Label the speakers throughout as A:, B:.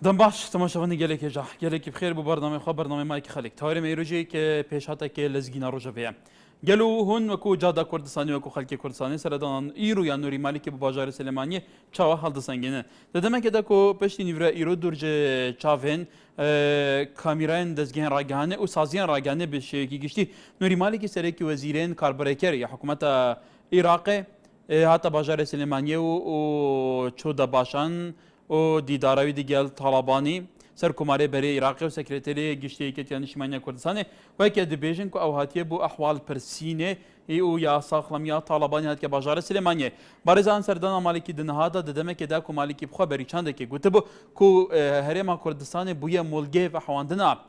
A: دەم باش تەماشاوانی گەلێکێژە گەلێکی بخێر بۆ بەردەمەی خۆ بەردەمەی مایکی خەڵک تاوەری مەیرۆژەیە کە پێشهاتێکێ لە زگینە ڕۆژەڤەیە گەل و هون وەکو جادا کوردستانی وەکو خەڵکی کوردستانی سەردان ئیرو یان نووری مالیکی بۆ باژارە سلێمانیە چاوە هەڵدەسەنگێنە دەدەمەکێدا کۆ پشتی نیڤرە ئیرۆ دوورجە چاڤێن کامیرایان دەستگەهێن ڕاگەهانێ و سازیان ڕاگەانێ بە شێوەیەکی گشتی نووری مالێکی سەرێکی وەزیرێن کاربەرێکەر یا حکوومەتە عێراقێ هاتە باژارە سلێمانیە و چۆ دەباشان و دیداراوی دیگەل تاڵابانی سەر کۆمارێ بەرێ عێراقی و سەکرێتەرێ گشتەیەکێتیان نیشتیمانیە کوردستانê وەکێ دەبێژن ku ew hatiye بۆ ئەحوال پرسینê û ya saxlamiya Talibanê hatiye bajarê Silêmaniyê. Barêzan serdana malekî di nihada di demekê ku malekî bixwe berîçandekê gotibû ku Herêma Kurdistanê bûye molgê ve hewandina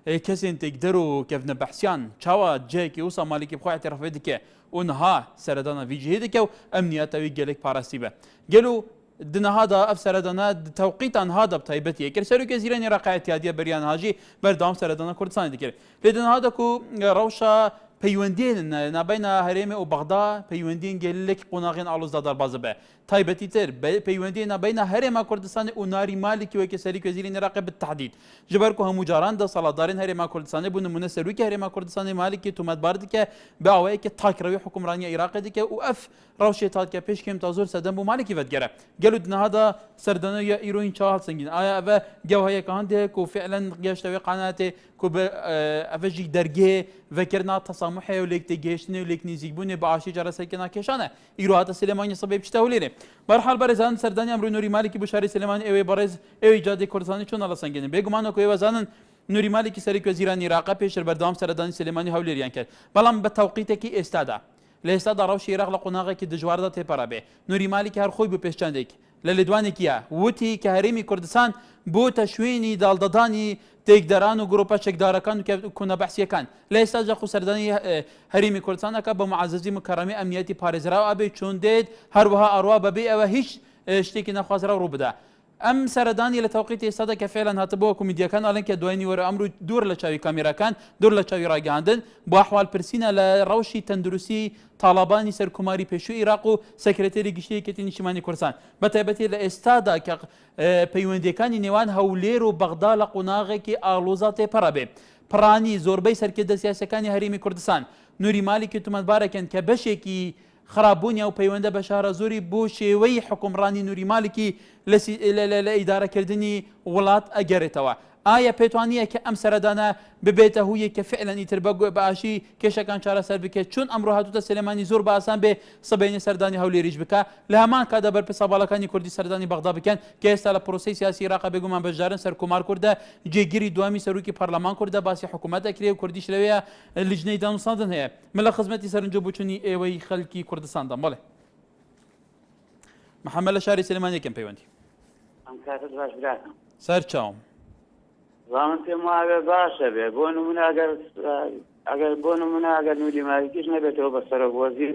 A: kesên têkder û kevne behsiyan çawa cihekî wisa malekî bixwe etirafê dike û niha seredana vî cihê dike û emniyeta wî gelek parastî be. Gelo di nihada ev seredana di tewqîtan hada bi taybetiyê kir serokê zîranê Iraqê Etihadiya beriyan hajî berdewam seredana Kurdistanê dikir. Lê di nihada ku rewşa peywendiyên nabeyna Herêmê û Bexda peywendiyên gelek qonaxên alozda derbas be. Taybetî tir peywendiyên nabeyna Herêma Kurdistanê û narî Malikî wekî serî wezîrên Iraqê bi tehdîd. Ji ber ku hemû caran da saladarên Herêma Kurdistanê bû nimûne serokê Herêma Kurdistanê Malikî tûmetbar dike bi awayekî takrewî hukûmraniya Iraqê dike û ev rewşê tatike pêşkêm ta zor sedem bû Malikî vedgere. Gelo di nihada serdanoya îroyên çawa helsingîn. Aya ev e gewheyeka hindê ku fi'len geşte wê qenatê ku bi ev jî dergê vekirina tesamuhê û lêk têgihiştinê û lêk nîzîkbûnê bi aşî cara serkirina kêşan e. Îro hata Silêmaniyê sibê pişta hewlêrê. Berhal berêzan serdaniya Emrû Nûrî Malikî bu şerê Silêmanî ew ê berêz ew ê cadê Kurdistanê çûna helsingînin. Bêguman ku ew zanin Nûrî Malikî serî wezîran Iraqê pêş berdewam seredanî Silêmanî hewlêriyan kir. Belam bi tewqîtekî êsta da. Li êsta da rewşê Iraq li qonaxekî dijwar da têpera bê. Nûrî Malikî her xwe bû pêşçandek. Li Lidwanekî ye witî ke Herêmî Kurdistan bû teşwînî daldadanî têkderan û gropa çekdarakan û kunebehsiyekan. Li êsta jî xwe serdanî Herêmî Kurdistan dike bi muezzezî mukerremî emniyetî parêzira abê çûn dêd her wiha arwa bebê ew hiç ştêkî nexwazira rû bide. Em seredanî li tewqîtê êsta de ke fêlan hatibû ku medyakan alin ke duayînî were emrû dûr li çavî kamêrakan dûr li çavî ragihandin bu ehwal pirsîna li rewşî tendurustî Talibanî serkomarî pêşû Iraq û sekreterî giştiyekî niştimanî Kurdistan. Bi taybetî li êsta da ke peywendêkanî nêwan Hewlêr û Bexda li qonaxekî aloza têpera bê. Piranî zorbey serkirde siyasekanî Herêmî Kurdistan Nûrî Malikî tûmetbareken ke beşekî خراببوونیا و پەیوەندە بە شارە زۆری بۆ شێوەی حکومڕانی نووری مالکی لە ئیدارەکردنی وڵات ئەگەڕێتەوە. ئایا پێتوانیە کە ئەم سەردانە ببێتە هویە کە فعلەن ئیتر بە ئاشی کێشەکان چارەسەر بکێت چون ئەمڕۆ هاتووتە سلێمانی زۆر بە ئاسان بێ سبەینی سەردانی هەولێریش بکە لە هەمان کادا بەرپرسە باڵەکانی کوردی سەردانی بەغدا بکەن کە ئێستا لە پرۆسەی سیاسی عێراق بێگومان بەشدارن سەرکۆمار کوردە جێگیری دوامی سەرۆکی پەرلەمان کوردە باسی حکوومەت دەکرێت و کوردیش لەوەیە لیژنەی دانووساندن هەیە من لە خزمەتی سەرنجە بووچوونی ئێوەی خەڵکی کوردستاندان بڵێ محەممەد لە شاری سلێمان یەکەم پەیوەندی سەر چاوم
B: زمان پێم وایە باشە بێ بۆ نمونە ئەگەر بۆ نمونە ئەگەر نووری مالیکیش نەبێتەوە بە سەرۆک وەزیر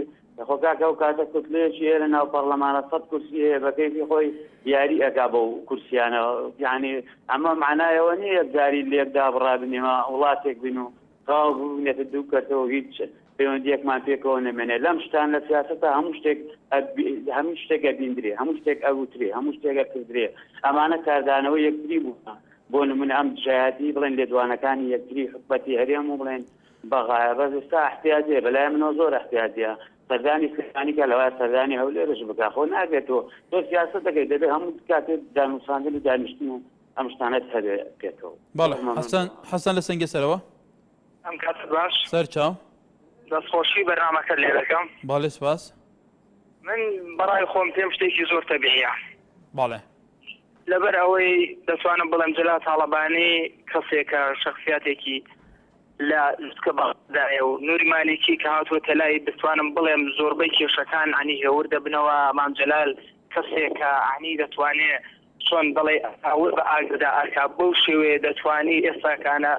B: خۆ کاکە و کاتە کوتلەیەکی هەیە لە ناو پەرلەمانە 100 کورسی هەیە بە کەیفی خۆی یاری ئەکا بەو کورسیانەوە یعنی ئەمە معنایەوە نییە یەکجاری لێکدا بڕابنێمە وڵاتێک بین و تاو بوونێتە دوو کەرتەوە هیچ پەیوەندیەکمان پێکەوە نەمێنێ لەم شتان لە سیاسەتە هەموو شتێکە بیندرێ هەموو شتێک ئەوترێ هەموو شتێکە کردرێ ئەمانە کاردانەوە یەکتری بوون بۆ نمونە ئەم جایاتی بڵێن لێدوانەکانی یەکتری حکومەتی هەرێم و بڵێن بەغایە بەس ئێستا احتیاجێ بەلای منەوە زۆر احتیاجیە سەردانی سلێمانی کە لەوای سەردانی هەولێرش بکە خۆ ناگرێتەوە تۆ سیاسەت دەکەیت دەبێت هەموو کاتێک دانووساندن و دانیشتن و ئەم شتانەت هەبێ پێکەوە.
A: بەڵێ حەسەن لە سەنگە سەرەوە
C: ئەم کاتت باش
A: سەر چاو
C: دەستخۆشی بەرنامەکە لێ دەکەم.
A: باڵێ سپاس.
C: من بەڕای خۆم پێم شتێکی زۆر تەبیعیە.
A: باڵێ
C: لەبەر ئەوەی دەتوانم بڵێم جەلال تاڵەبانی کەسێکە شەخصیاتێکی لە لوتکە بەغدایە و نووری مالیکی کە هاتووەتە لای دەتوانم بڵێم زۆربەی کێشەکان عنی هێور دەبنەوە مام جەلال کەسێکە عنی دەتوانێت چۆن بڵێ ئاور بە ئاگدا ئاکا بەو شێوەیە دەتوانی ئێستاکانە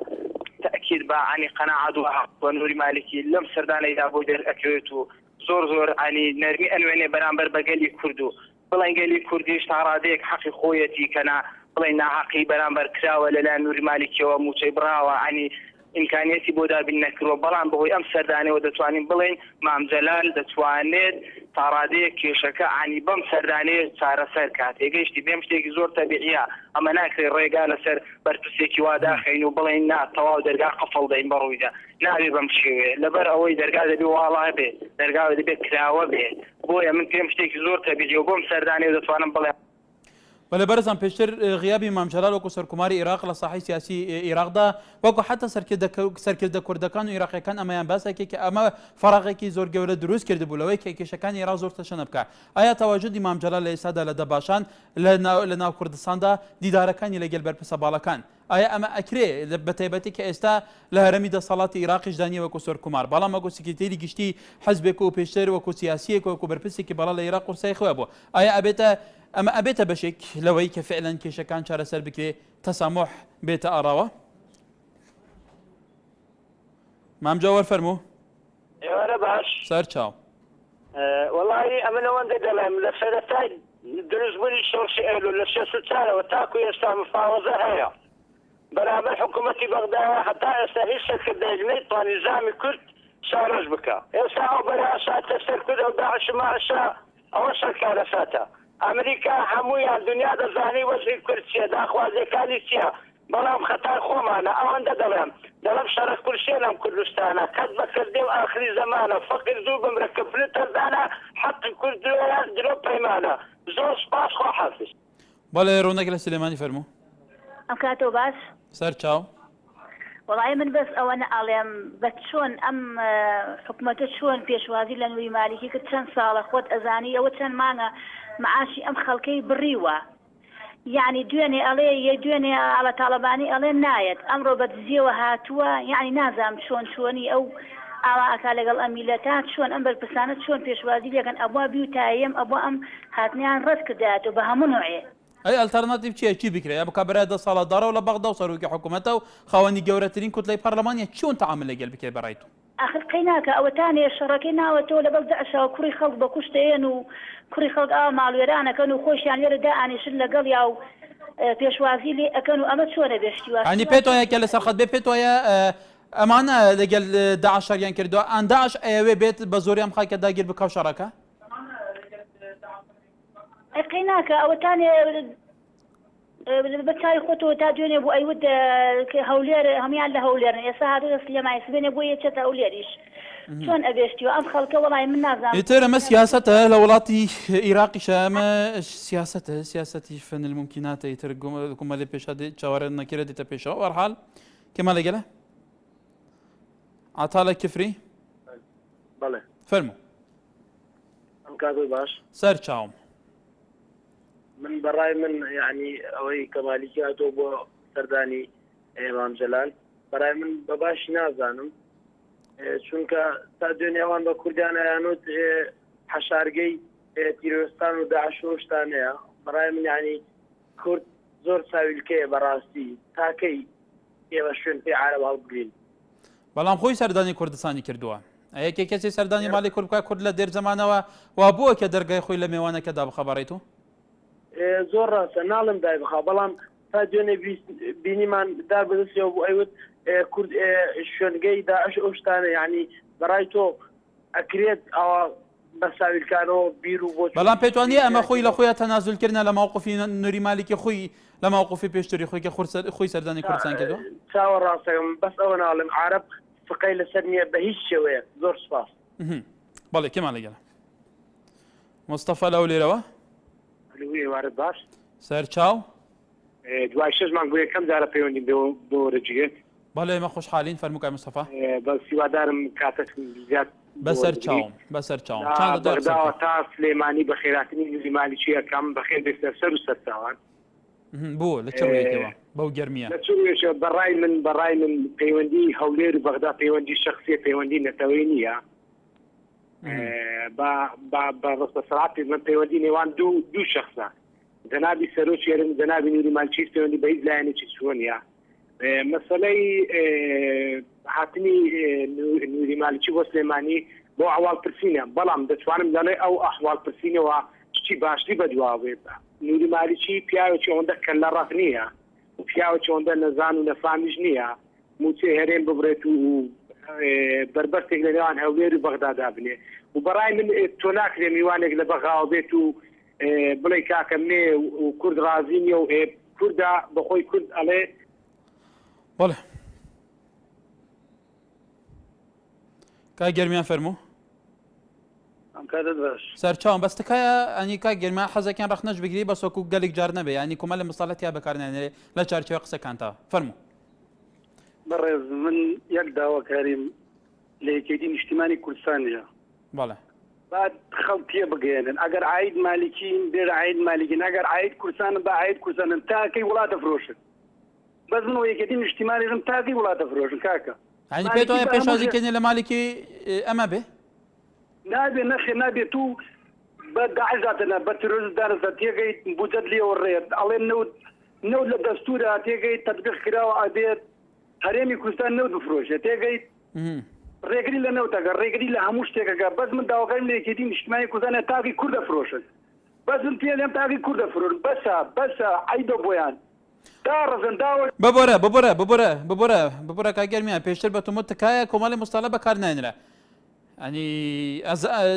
C: تأکید بە عنی قەناعەت و نووری مالیکی لەم سەردانەیدا بۆ دەرئەکەوێت و زۆر عنی نەرمی ئەنوێنێ بەرامبەر بە گەلی کورد و بڵێن گەلی کوردیش تا ڕادەیەک حەقی خۆیەتی کەنا بڵێن ناحەقی بەرامبەر کراوە لەلایەن نووری مالیکیەوە موچەی بڕاوە عنی ئیمکانیەتی بۆ دابین نەکرۆ بەڵام بەهۆی ئەم سەردانەوە دەتوانین بڵێن مام جەلال دەتوانێت تاڕادەیە کێشەکە عنی بەم سەردانەیە چارەسەر کات تێگەیشتی بێم شتێکی زۆر تەبیعیە ئەمە ناکرێت ڕێگا لەسەر بەرپرسێکی واداخین و بڵێن نا تەواو دەرگا قفڵ دەین بەڕوویدا نابێ بەم شێوێ لەبەر ئەوەی دەرگا دەبێ واڵا بێ دەرگا دەبێت کراوە بێ بۆیە من پێم شتێکی زۆر تەبیعی و بۆم سەردانەیە دەتوانم بڵێم.
A: بەڵێ بەرزان پێشتر غیابی مام جەلال وەکو سەرکوماری عێراق لە ساحەی سیاسی عێراقدا وەکو حتا سەرکردە کوردەکان و عێراقیەکان ئەمەیان باسێکی کە ئەمە فەراغێکی زۆر گەورە دروست کردبوو لەوەی کە کێشەکانی عێراق زۆر تەشەنە بکە. ئایا تەواجودی مام جەلال لە ئێستادا لە دەباشان لە ناو کوردستاندا دیدارەکانی لەگەل بەرپرسە باڵەکان ئایا ئەمە ئەکرێ بە تایبەتی کە ئێستا لە هەرەمی دەسەڵاتی عێراقیش دانی وەکو سەرکومار بەڵام وەکو سکرتێری گشتی حەزبێک و پێشتر وەکو سیاسیەک وەکو بەرپرسێکی بەڵا لە عێراق قورسای خۆی بووە ئایا ئەمە ئەبێتە بەشێک لەوەی کە فعلەن کێشەکان چارەسەر بکرێ تەسامح بێتە ئاراوە؟ مامجا وەرفەرموو.
D: ئێوارە باش
A: سەر چاو.
D: وەڵی ئەمە لەوەندە دەڵێم لە سەرەتای دروستبوونی شۆڕشی ئەلو لە 64ەوە تاکو ئێستا مفاوەزە هەیە بەرامبەر حکوومەتی بەغداوە هەتا ئێستا هیچ سەرکردەیەک توانی نظامی کورد شارەش بکە ئێستا ئەو بەراشاتە سەر کورد و داعش ماشا ئەوە سەرکارەساتە ئەمریکا هەموویان دنیا دەزانی وەزی کورد چیە داخوازیەکانی چییە بەڵام خەتار خۆمانە ئەوەندە دەڵێم دەڵم شەرف کورسێ لەم کوردستانە کەس بەکردێ و ئاخری زەمانە فەقیر زوو بمرە کەفرت هەردانە حەقی کورد درۆ پەیمانە زۆر سپاس خۆ حافظ.
A: بەڵێ ڕۆنەک لە سلێمانی فەرموو.
E: ئەم کاتۆ باش
A: سەر چاو.
E: وەڵی من بەس ئەوەنە ئاڵێم بە چۆن ئەم حکوومەتە چۆن پێشوازی لە نووی مالیکی کرد چەند ساڵە خۆت ئەزانی ئەوە چەند مانگە معاشی ئەم خەڵکەی بڕیوە یعنی دوێنێ ئەڵێ یە دوێنێ ئاڵە تاالبانی ئەڵێ نایەت ئەمڕۆ بە دزیەوە هاتووە یعنی نازام چۆنی ئەو ئاوا ئاکا لەگەڵ ئەمیلەتان چۆن ئەم بەرپرسانە چۆن پێشوازی لەکەن ئەبوا بیوتایم ئەبوو ئەم هاتنیان ڕەت کردایەوە بە هەموو نوعێ.
A: ئەی ئەلتەرناتیڤ چییە چی بکرێ بکە بەرای 10 ساڵە داڕەوە لە بەغدا و سەرۆکی حکوومەتە و خاوەنی گەورەترین کوتلەی پەرلەمانیە چۆن تەعامل لەگەڵ بکرێ بەڕای تو؟
E: آخر قەیناکە ئەوەتانێ شەڕەکەی ناوەتەوە لەبەر داعشەوە کوڕی خەڵک بە کوشتەیەن و کوڕی خەڵک ئاوا ماڵوێرانەکەن و خۆشیان لێرە دائانیشن لەگەڵ یا و پێشوازی لێ ئەەکەن و ئەمە چۆنە بێشتیوە
A: ئەنی پێت وایە کە لەسەر خەت بێ پێت وایە ئەمانە لەگەڵ داعشەریان کردووە ئەن داعش ئەوێ بێت بە زۆری ئەم خاکە داگیر بکەو شەڕەکە؟
E: قەیناکە ئەوەتانێ بەچای خۆتەوە تا دوێنێ بوو ئەیوت هەولێر هەمیان لە هەولێرن ئێستا هاتووە سلێمانی سبێنێ بۆ یەکێتە هەولێریش چۆن ئەبێشتیوە ئەم خەڵکە وەڵای من نازانم.
A: ئیتر ئەمە سیاسەتە لە وڵاتی عێراقیشە ئەمە سیاسەتە سیاسەتی فەن الممکناتە ئیتر کومەلی پێشا چاوەڕێ نەکرێ دیتە پێشەوە وەرحال کێمە لەگەلە؟ عەتاڵە کفری؟
D: بەڵێ
A: فەرموو.
D: ئەم کاتۆ باش
A: سەر چاوم.
D: من بەڕای من یعنی ئەوەی کەمالیکی هاتۆ بۆ سەردانی مام جەلال بەڕای من بە باشی نازانم چونکە تا دوێنێوان بە کوردیان ئەیانوت حەشارگەی تیرۆستان و داعش و شتانەیە بەڕای من یعنی کورد زۆر چاویلکەیە بەڕاستی تاکەی ئێوە شوێن پێی عارەب هەڵبگرین.
A: بەڵام خۆی سەردانی کوردستانی کردووە ئەیەکێ کەسی سەردانی ماڵی کورد بکات کورد لە دێر زەمانەوە وا بووە کە دەرگای خۆی لە میوانەکەدا بخەبەڕێت و
D: زۆر ڕاستە ناڵم دای بخە بەڵام تا دوێنێ بینیمان دار بەدەستیەوە بوو ئەیوت کورد شوێنگەی داعش ئەو شتانە یعنی بەڕای تۆ ئەکرێت ئەوە بەساویلکانەوە بیر و بۆ
A: بەڵام پێتوانیە ئەمە خۆی لە خۆیان تەنازولکردنە لە ماوقفی نووری مالکی خۆی لە ماوقفی پێشتری خۆی کە خۆی سەردانی کوردستان کردووە
D: چاوە ڕاستەکەم بەس ئەوە ناڵم عارەب فقەی لەسەر نییە بە هیچ شێوەیە. زۆر سپاس.
A: بەڵێ کێمان لەگەڵە مستەفا لەو لێرەوە
F: وارد باش
A: سەر چاو
F: دوای 6 مانگ بۆ یەکەم جارە پەیوەندی بۆ وەرەجێت.
A: بەڵێ ئێمە خۆشحاڵین فەرمووکای مستەفا.
F: بە سیوادارم کاتت زیاد
A: بەسەر چاوم بەسەر چاوم
F: بەغداوە تا سلێمانی بە خێراتنی نووری مالیکی یەکەم بەخێر بێتە سەر و سەرچاوان
A: بووە لە چڕێکەوە بەو گەرمیە
F: لە چێشە بەڕای من پەیوەندی هەولێر و بەغدا پەیوەندی شەخصیە پەیوەندی نەتەوەی نییە بە ڕستەسەڵاتی من پەیوەندی نێوان دوو شەخصە جەنابی سەرۆکی هەرێم جەنابی نووری مالیکی پەیوەندی بە هیچ لایەنێکی چووە مەسەلەی هاتنی نووری مالیکی بۆ سلێمانی بۆ ئەحواڵپرسینە بەڵام دەتوانم دەڵێ ئەو ئەحواڵپرسینەوە شتی باشتری بەدواوێ نووری مالیکی پیاوێکی ئەوەندە کەن لە ڕەق نییە و پیاوێکی ئەوەندە نەزان و نەفامیش نییە موچێ هەرێم ببرێت و بربەرتێک لە نێوان هەولێر و بەغدادا بنێ و بەڕای من تۆ ناکرێ میوانێک لە بەغاوە بێت و بڵێ کاکە مێ و کورد ڕازی نییە و کووردا بەخۆی کورد ئەڵێ
A: بەڵێ کای گەرمیان فەرموو سەرچاوم بەستەکایە ئەنی کای گەرمیان حەزەکەیان ڕەخنەش بگیری بە سۆک و گەلێک جار نەبێ ینی کۆمەڵ لە مەساڵەتیا بەکارنێنێ لە چارچەوە قسەکانتەوە فەرموو
G: بەڕێز من یەک داواکاریم لە یەکێتی نیشتیمانی کوردستانیە
A: بەڵێ
G: بعد خەڵک پێ بگەێنن ئەگەر عید مالیکین بێرە عید مالیکین ئەگەر عید کوردستانن با عید کوردستانن تاکەی وڵاتە فرۆشن بەس من یەکێتی نیشتیمانیژم تاکەی وڵاتە فرۆشن کاکە
A: ینی پێت وایە پێشوازیکردنی لە مالکی ئەمە بێ
G: نابێ نەخێ نابێت و بە داعزاتەنە بە ترۆریست دارەزە تێگەیت بودجەت لێوە ڕێت ئەڵێ نەوت لە دەستورە تێگەیت تەطبیق کراوە ئەبێت هەرێمی کوردستان نەوت بفرۆشێت تێگەیت ڕێگری لە نەوتەکە ڕێگری لە هەموو شتێکەکە بەس من داواکاریم لە یەکێتی نیشتیمانی کوردستانە تاقی کوردە فرۆشن بەس من پێ لێم تاقی کوردە فرۆشن بەسە عیدە بۆیان دا ڕزن داوە
A: ببورە کای گەرمیان پێشتر بە تۆمە تکایە کۆمەڵی مستەڵە بەکارنێنرە ئەنی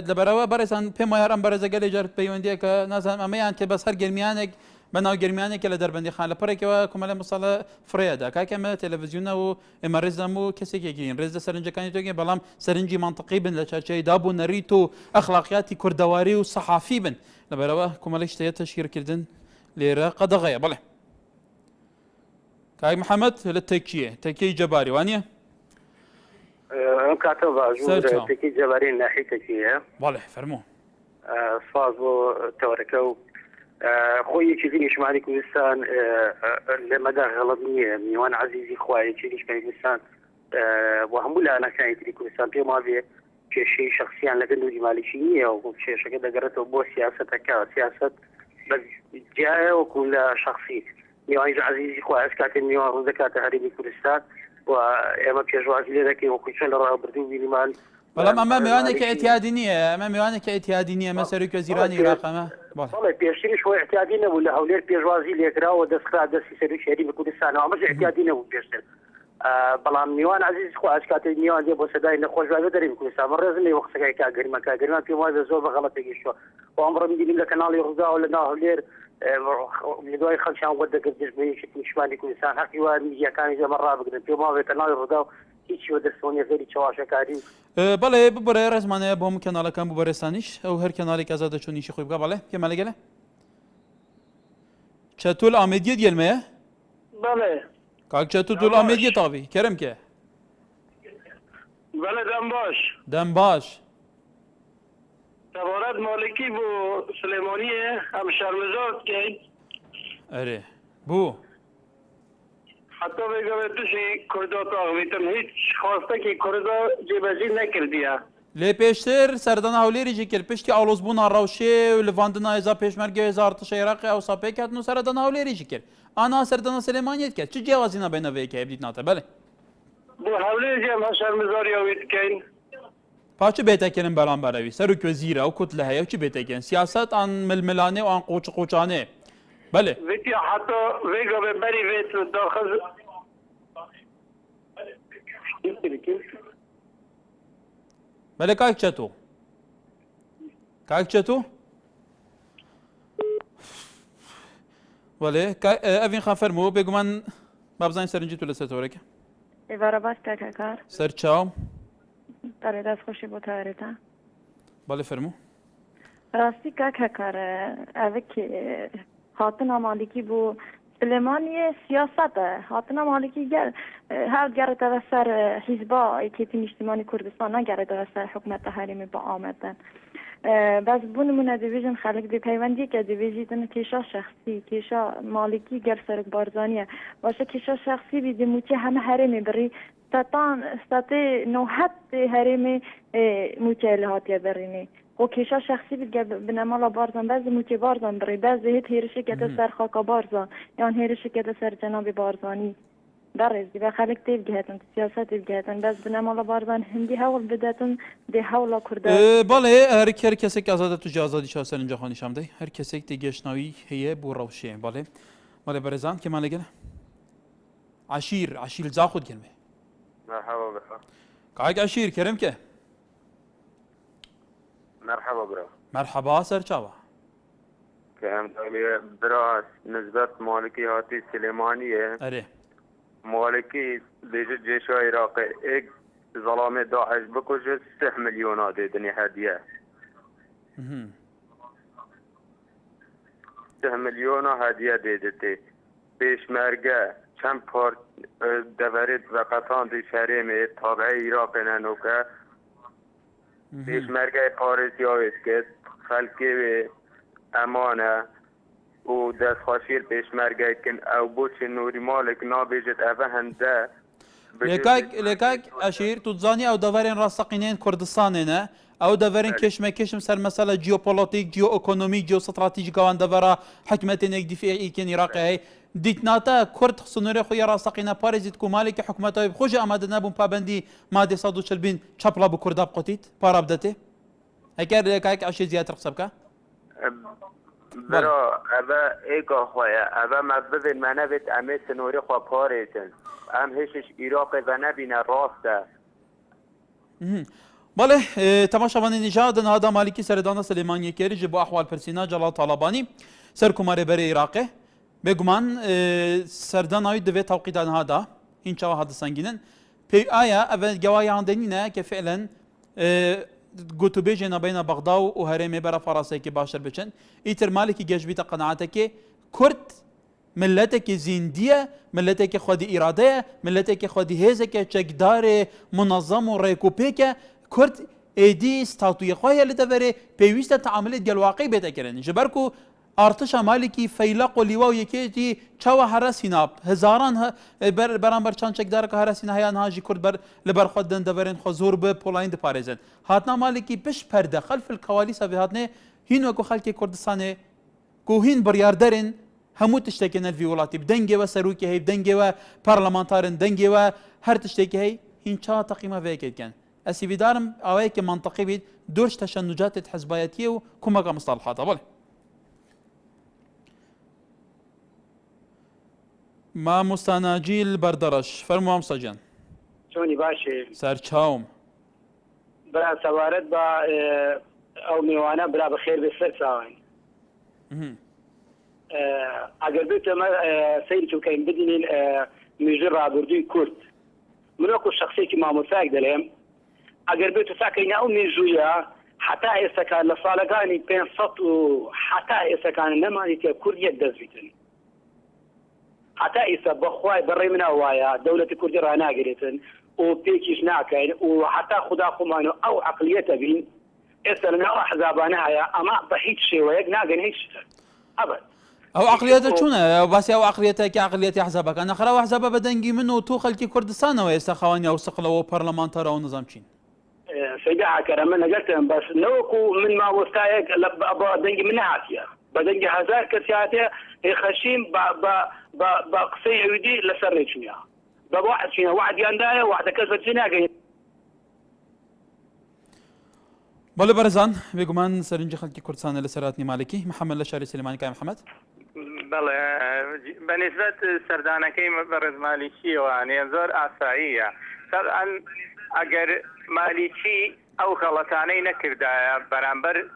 A: لەبەرەوە بەڕێزان پێم وایە ئەم بەرەزەگە لێ جارت پەیوەندیە کە نازانم ئەمەیان تێ بەس هەر گەرمیانێک بەناو گەرمیانێکە لە دەربەندی خان لە پڕێکەوە کۆمەڵی مستەڵە فرەیەدا کاکەمە تەلەڤیزیۆنە و ئێمە ڕێزدەم و کەسێکێکین ڕێزدە سەرنجەکانی تۆگەین بەڵام سەرنجی منطقی بن لە چارچەی دابوو نەریت و ئەخلاقیاتی کوردەواری و سەحافی بن لەبەرەوە کۆمەڵی شتەیە تەشکیرکردن لێرە قەدەغەیە بڵێ کاک محەممەد لە تەکیەی جەباری وانە
H: ئەم کاتە باشوو تێکی جەباری ناحی تەکیە
A: بەڵێ فەرموو
H: سپاس بۆ تەوەرەکە و خۆی یەکێتی نیشتیمانی کوردستان لەمەدا غەڵەت نییە میوان عەزیزی خوا یەکێتی نیشتیمانی کوردستان بۆ هەموو لایەنەکانی تری کوردستان پێم وابێ کێشەی شەخصیان لەگەڵ نوری مالیکی نییە و کێشەکە دەگەڕێتەوە بۆ سیاسەتەکە سیاست جایە وەکو لە شخصی میوانی عەزیزی خوا هەست کاتێ میوان ڕوو دەکاتە هەرێمی کوردستان و ئێمە پێشوازی لێ دەکەین وەکو چۆن لە ڕابردوو بینیمان
A: بەڵام ئەمە میوانێکی ئەتیادی نییە ئەمە میوانێکی ئەتیادی نییە ئەمە سەرۆکی وەزیرانی عێراقەمە
H: بەڵێ پێشتریش خۆی احتیادی نەبوو لە هەولێر پێشوازی لێکراوە دەستخرا دەستی سەرۆکی هەرێمی کوردستانەوە ئەمەش احتیادی نەبوو پێشتر بەڵام میوان عەزیز خوا هەست کاتێ میوان دێ بۆ سەدای نەخۆشبابێت دەرێمی کوردستان من ڕێزم لێ وەقسەکەی کاگەریمان پێم وایە زۆر بە غەڵەتێکیشتووە بۆ ئەمڕۆ میبینیم لە کەناڵی ڕوودا و لە ناو هەولێر لەدوای خەڵکیان وەردەگرت دەست بە یەکێتی نیشتیمانی کوردستان حەقی وایە میدیاکانی ئێمە ڕابگرن پێم وایە کەناڵی ڕوودا و هیچی وەدەستۆنیە غێری چاواشەکاری
A: بەڵێ ببڕێ ڕێزمانەیە بۆ هەموو کەناڵەکان بوو بەڕێستانیش ئەو هەر کەناڵێک ئازاد دەچۆنیشی خۆی بگا بەڵێ پێمە لەگەلە چەتۆل ئامێدیە دیێلمەیە
G: بەڵێ
A: کاک چەتۆل ئامێدیە تاوی کەرم کێ
G: بەڵێ دەم
A: دەم باش
G: تەوارەت مالکی بۆ سلێمانیە ئەم شەرمەزار بکەین
A: ئەرێ بوو
G: حتا بێگەوێت تووشی کوردا تاغویتم هیچ خواستێکی کوردا جێبەجێ نەکردیە
A: لێ پێشتر سەردەنا هەولێریجی کرد پشتی ئاڵۆزبوونا ڕەوشێ و لەڤاندنا هێزا پێشمەرگە هێزار تشە عێراقی ئەوسا پێ کاتن و سەردەنا هەولێریجی کرد ئانا سەردەنا سلێمانیت کرد چ جیاوازینە بینەوەیەکە هەبدیت ناتە بەڵێ
G: بۆ هەولێرجی ئەم شەرمەزاریەوەی بکەین
A: پاچ بێتەکردن بەرامبەرەوی سەرۆکی وەزیرە و کوت لە هەیە و چی بێتەکەن سیاست ئان ململانێ و ئان قوچقوچانێ بەڵێ
G: ویتی حتا وێگەوێ بەری وێت داخەز
A: بەڵێ کاک چەتۆ بەڵێ ئەڤین خان فەرمووە بێگومان با بزانین سەرنجی تو لەسەر تۆرەکە
I: ئێوارە باش کاکار
A: سەر چاوم
I: دەڵێ دەست خۆشی بۆ تارێتە
A: بەڵێ فەرموو
I: ڕاستی کاکار ئەوێک هاتنە مالکی بۆ سلێمانیە سیاسەتە هاتنە مالکی هەر گەڕێتەوە سەر حیزبا یەکێتی نیشتیمانی کوردستان نەگەڕێتەوە سەر حکومەتە هەرێمی بە ئامەدەن بەس بوو نمونە دەبێژن خەڵک پەیوەندیکە دەبێژیتن کێشا شخصی کێشا مالکی گەر سەرک بارزانیە باشە کێشا شخصی بی دموتی هەمە هەرێمی بڕی ستاتێ نۆحەت هەرێمی موتیە لە هاتیە بەڕینێ و کێشا شخصی بگە بنەماڵە بارزان بەزی موتی بارزان بڕی بەزی هێت هێرشێکەتە سەر خاکە بارزان یان هێرشێکەتە سەر جەنابی بارزانی بەڕێزی بە خەڵک تێ بگەهێتن سیاسەتی بگەهێتن بەس بنەماڵە بارزان هەندی هەوڵ بدەتن دێ هەوڵە کوردە
A: بەڵێ هەر کەسێک ئازادە توی ئازادی چا سەرنجە خۆنیشان بدەی هەر کەسێک تێگەشتناوی هەیە بۆ ڕەوشێ بەڵێ بەرەزان کێمان لەگەڵە عشیر زاخود گرمێ كاك عشير كرمكه
J: مرحبا برا
A: مرحبا سرچاوا
J: كم دولي برا نسبة مالكي هاتي سليمانية
A: اره
J: مالكي بيجت جيش عراقي ايك ظلام داعش بكوجه 6 مليون ديدني هدية 6 مليون هدية ديدتي بيش مرقى كم بارت دورت وقتان دي شريمي تابعي عراقي نانوكا بيش مرقى باريس ياويت كت خلقي امانه و دست خاشير بيش مرقى كن او بوش نوري مالك نابيجت اوه هنده
A: لكاك عشير تزاني او دفرين راستقينين كردستاننا او دفرين كشمه كشم سر مسألة جيوبوليتيك جيو ايكونوميك جيو استراتيجيك وان دفرا حكمتين دفاعي كن عراقي هي ديتناتا كرد خصنوري خويا راستقينا باريزيت كومالك حكومته بخوجه امادنا بون بابندي ماده صادو شلبين شابلا بكردا بقوتيت بارا بدته هكا لكاك عشير زيادة رقصبك
J: برا اوه ایگا خواه اوه مببین منویت امه سنوری خواه پاریتن ام هشش عراق و نبینه راسته
A: بله تماشاوان نژاد هذا مالكي سردانا سليماني كيري جبو احوال برسينا جلال طالباني سر كوماري بري عراقي بگومان سرداناوي دفي توقيتان هذا هين شاو هذا سنگينن بي آيا اول جوايا عندنا كفعلا قلتو بيجينا بين بغداد وهرمي برا فرنسا باشر بچن ايتر مالكي جاجبيتا قناعتك كرد ملتك زندية ملتك خودي إرادية ملتك خودي هزك چكدار منظم وريكوبيك كرد ايدي ستاتوية خويا لدفره بيويستا تعاملت ديال واقعي بيتا كرن جبركو ارتشا مالكي فيلاق ولواو يكيتي چاوا هرسيناب هزاران برانبر چان چكدارك هرسين هيان هاجي كرد بر لبر خودن دفرين خزور به بولاين دپاريزن هاتنا مالكي بش پرده خلف الكواليس في هاتنه هين وكو خلق كردستان كو هين برياردرين همو تشتكين الفيولاتي بدنجي وسروكي هي بدنجي وبرلمانتارن دنجي وهر تشتكي هي هين چا تقيمه فيكيد كان اسيفيدارم اويك منطقي بيد دورش تشنجات حزبياتيه وكما مصطلحاتها بله ما مستناجيل بردرش فرمو امسجان
F: شوني باشي
A: سرچاوم
F: برا سوارت با او میوانه برا بخير بسر ساوين اگر بیت ما سيري تو كاين بدين مجر رابردي كرد منوكو الشخصية كما مساعد دلهم اگر بیت ساكين او ميجويا حتى إسكان لصالقاني بين صوت حتى إسكان نماني كرد يدز بيتني حتى إذا بخواي بري من أوايا دولة كردي رانا قريتن وبيكيش ناكين وحتى خدا خمانو أو عقليته بين إسألنا أو أحزابنا هيا أما بحيث شيء ويك ناقن هيش أبد
A: او عقليته شنو بس او عقليته كعقليه احزابك انا خرا احزاب بدنجي منه تو خلكي كردستان ويستخواني او استقلوا برلمانتار او نظام تشين
F: سيدها كرم انا قلت بس نوكو من ما وستايك ابا دنجي من عافيه بدنجي هزار كسياته خشيم بقصي عودي لسريت فيها بواحد فينا واحد يندايه واحد كسر فينا
A: بله برزان بگومان سرنج خلکی کردستان لسراتني مالكي محمد لشاري سليماني كاي محمد
C: بله بالنسبة سردانكي برز مالكي يعني زور عصائية طبعا اگر مالكي او غلطاني نكردا برانبر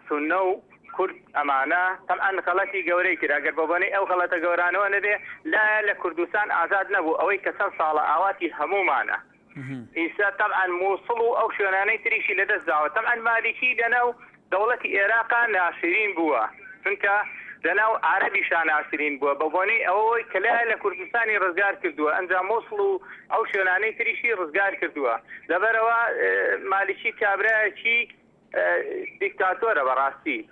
C: سنو كرد امانه طبعا غلطي جوري كده اگر باباني او غلطه جورانو نبي لا لكردستان ازاد نبو اوي كسر صاله اواتي همو معنا إيسا طبعا موصلوا أو شوناني تريشي لدزاوة طبعا مالكي دنو دولة العراق ناشرين بوا فنكا دنو عربي شان ناشرين بوا بابوني أو كلا لكردستاني رزقار كردوا أنجا موصلوا أو شوناني تريشي رزقار كردوا دبروا مالكي كابرا شي ديكتاتورة براستي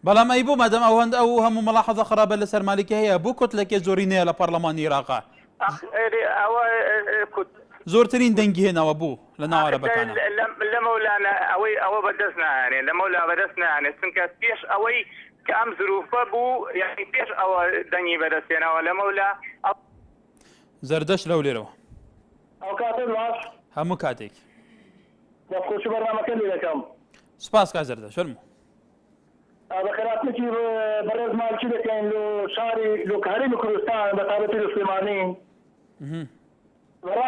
A: بلا ما يبو مادام او هم ملاحظة خرابة لسر مالكي هي بو كتلك زورينية لبرلمان العراق
C: أو كنت
A: زورترين دنجي هنا وابو لنا عربك انا
C: لمولانا او بدسنا يعني لمولا بدسنا يعني سنك بيش اوي كام ظروفه بو يعني بيش او دنجي بدسنا ولا مولا
A: زردش لو ليرو
F: او كاتب واش
A: همو كاتيك
F: بخو شو برنامج اللي لكم
A: سباس كا زردش فرمو
F: هذا خيراتنا كي برز مالكي كان لو شاري لو كهري كردستان بطابة السليماني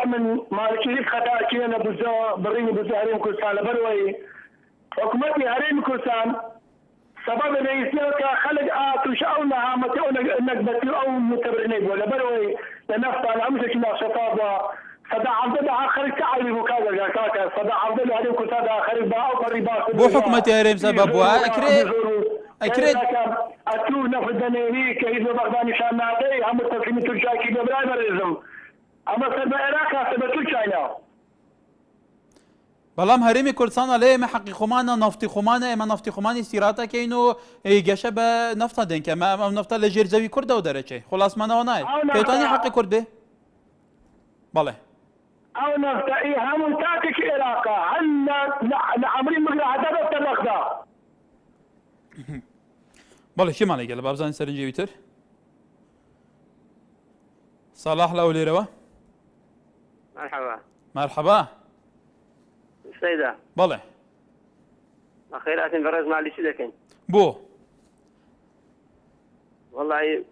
G: من مالكي خطا كينا بزو بريني بزو هريم كردستان لبروي حكومتي هريم كردستان سبب رئيسيك خلق تشاؤنا انك بتي او متبرني ولا بروي لنفط على امسك لا شطابه صدع عبد خرج تعالي وكذا كاكا صدع عبد هريم كردستان خرج با او قريبا
A: بو حكومتي هريم سببها اكريد
G: اتلو نفدني كيف بغداني شاناتي هم تسليم تركي ببرايمرزم اما سبب العراق سبب تركيا
A: بەڵام هەرێمی کوردستان لێ ئێمە حەقی خۆمانە نەفتی خۆمانە ئێمە نەفتی خۆمانی استیراتەکەین و گەشە بە نەفتە دێنکە ئەم نەفتە لە ژێر زەوی کوردەوە دەرەچێ خۆڵاسمانەوە نایە پێتوانی حەقی کورد بێ بەڵێ
G: ئەو نەفتە ئی هەموو تاکێکی عێراقا هەر لە عەمری مگرە هەتا بەفتە بەغدا
A: بەڵێ شێمان لەگەڵە با بزانین سەرنجێوی تر ساڵاح لەو لێرەوە مەرحەبا
K: سيدة
A: بەڵێ
K: خيرات برز مالي شي دكين
A: بۆ
K: والله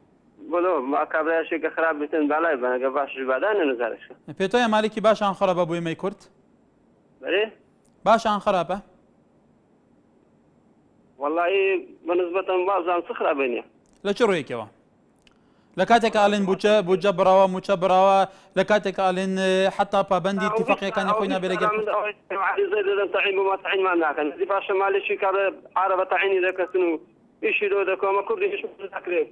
K: بلو ما كابلا شي خراب بتن بالاي بنا باش بعدين نزارش
A: پێتۆیە مالێکی باشان خراپە بۆ ئێمەی کورد
K: بري
A: باشان خراپە
K: والله بالنسبة بعض صخرة بيني
A: لە چ ڕۆیەکەوە لە کاتێکە ئاڵێن بوجە براوە موچە براوە لە کاتێکە ئاڵێن حتا پابەندی اتفاقیەکانی خۆی نابێت لەگەڵ
K: زيد تعين وما تعين ما ناكن دي باش مالي شي كذا عربة تعيني ذاك سنو ايش لو ذاك ما كردي ايش تذكرين